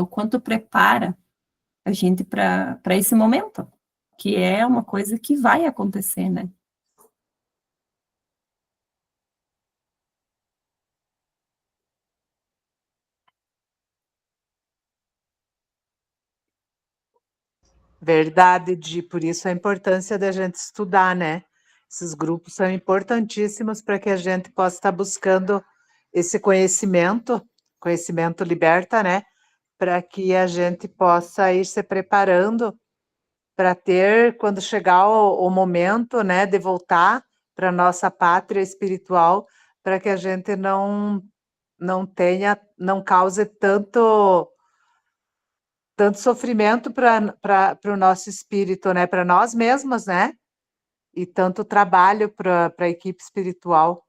o quanto prepara a gente para esse momento, que é uma coisa que vai acontecer, né? Verdade, Di, por isso a importância da gente estudar, né? Esses grupos são importantíssimos para que a gente possa estar buscando esse conhecimento liberta, né? Para que a gente possa ir se preparando para ter, quando chegar o momento, né, de voltar para a nossa pátria espiritual, para que a gente não cause tanto sofrimento para o nosso espírito, né? Para nós mesmos, né? E tanto trabalho para a equipe espiritual.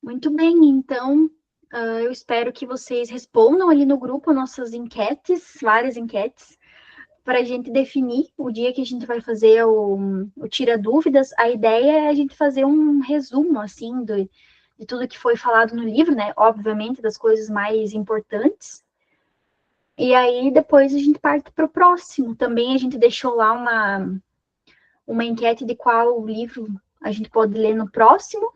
Muito bem, então eu espero que vocês respondam ali no grupo nossas enquetes, várias enquetes, para a gente definir o dia que a gente vai fazer o Tira Dúvidas. A ideia é a gente fazer um resumo, assim, de tudo que foi falado no livro, né? Obviamente, das coisas mais importantes. E aí, depois a gente parte para o próximo. Também a gente deixou lá uma enquete de qual livro a gente pode ler no próximo.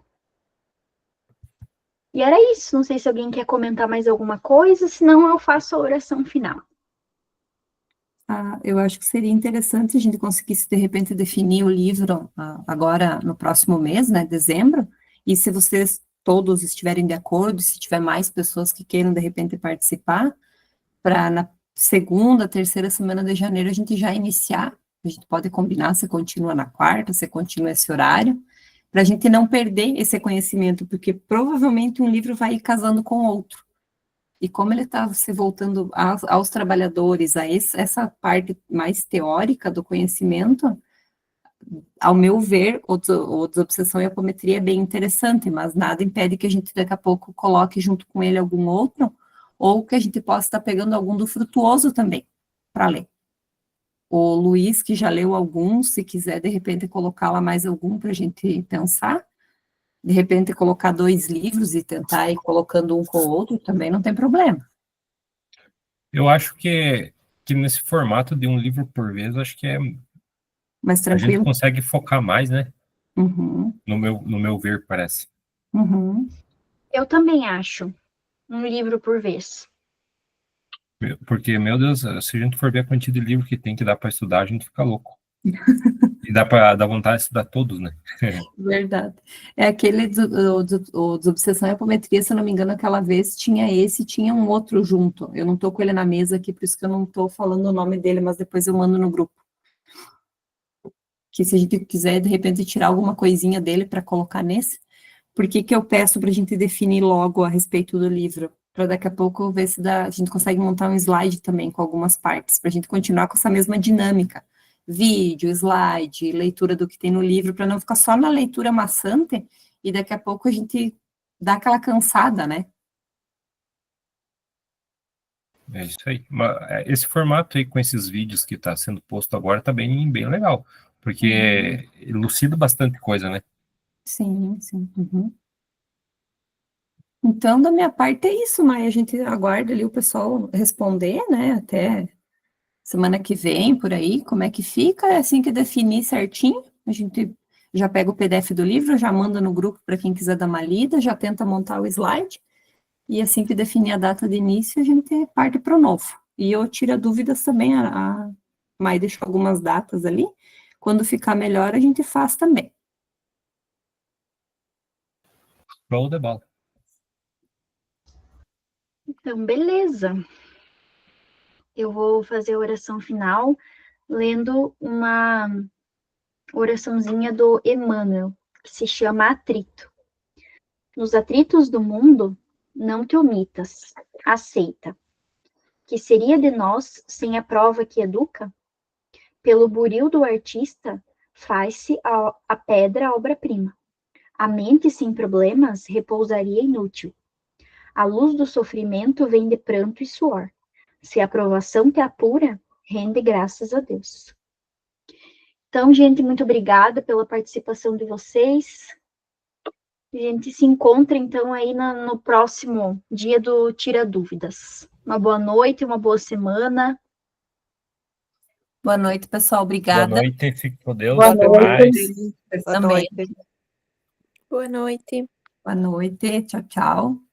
E era isso. Não sei se alguém quer comentar mais alguma coisa, senão eu faço a oração final. Eu acho que seria interessante a gente conseguisse, de repente, definir o livro agora no próximo mês, né, dezembro, e se vocês todos estiverem de acordo, se tiver mais pessoas que queiram, de repente, participar, para na segunda, terceira semana de janeiro a gente já iniciar, a gente pode combinar se continua na quarta, se continua esse horário, para a gente não perder esse conhecimento, porque provavelmente um livro vai ir casando com outro. E como ele está se voltando aos trabalhadores, a essa parte mais teórica do conhecimento, ao meu ver, o Desobsessão e Apometria é bem interessante, mas nada impede que a gente daqui a pouco coloque junto com ele algum outro, ou que a gente possa estar pegando algum do Frutuoso também, para ler. O Luiz, que já leu alguns, se quiser, de repente, colocar lá mais algum para a gente pensar, de repente colocar 2 livros e tentar ir colocando um com o outro, também não tem problema. Eu acho que nesse formato de um livro por vez, acho que mais tranquilo. A gente consegue focar mais, né? Uhum. No meu ver, parece. Uhum. Eu também acho. Um livro por vez. Porque, meu Deus, se a gente for ver a quantidade de livro que tem que dar para estudar, a gente fica louco. E dá para dar vontade de estudar todos, né? Verdade. É aquele do Desobsessão e Apometria, se eu não me engano, aquela vez tinha esse e tinha um outro junto. Eu não estou com ele na mesa aqui, por isso que eu não estou falando o nome dele, mas depois eu mando no grupo. Que se a gente quiser, de repente, tirar alguma coisinha dele para colocar nesse, por que eu peço para a gente definir logo a respeito do livro? Para daqui a pouco ver se a gente consegue montar um slide também com algumas partes, para a gente continuar com essa mesma dinâmica. Vídeo, slide, leitura do que tem no livro, para não ficar só na leitura maçante e daqui a pouco a gente dá aquela cansada, né? É isso aí. Esse formato aí com esses vídeos que está sendo posto agora tá bem legal, porque elucida bastante coisa, né? Sim, sim. Uhum. Então, da minha parte é isso, Maia. A gente aguarda ali o pessoal responder, né? Até semana que vem, por aí, como é que fica. É assim que definir certinho, a gente já pega o PDF do livro, já manda no grupo para quem quiser dar uma lida, já tenta montar o slide, e assim que definir a data de início, a gente parte para o novo. E eu tiro dúvidas também, Mai deixou algumas datas ali. Quando ficar melhor, a gente faz também. Show de bola. Então, beleza. Eu vou fazer a oração final lendo uma oraçãozinha do Emmanuel, que se chama Atrito. Nos atritos do mundo, não te omitas, aceita. Que seria de nós sem a prova que educa? Pelo buril do artista, faz-se a pedra obra-prima. A mente sem problemas repousaria inútil. A luz do sofrimento vem de pranto e suor. Se a aprovação te apura, rende graças a Deus. Então, gente, muito obrigada pela participação de vocês. A gente se encontra, então, aí no próximo dia do Tira Dúvidas. Uma boa noite, uma boa semana. Boa noite, pessoal. Obrigada. Boa noite, fique com Deus. Boa Até noite. mais. Também. Boa noite. Boa noite. Tchau, tchau.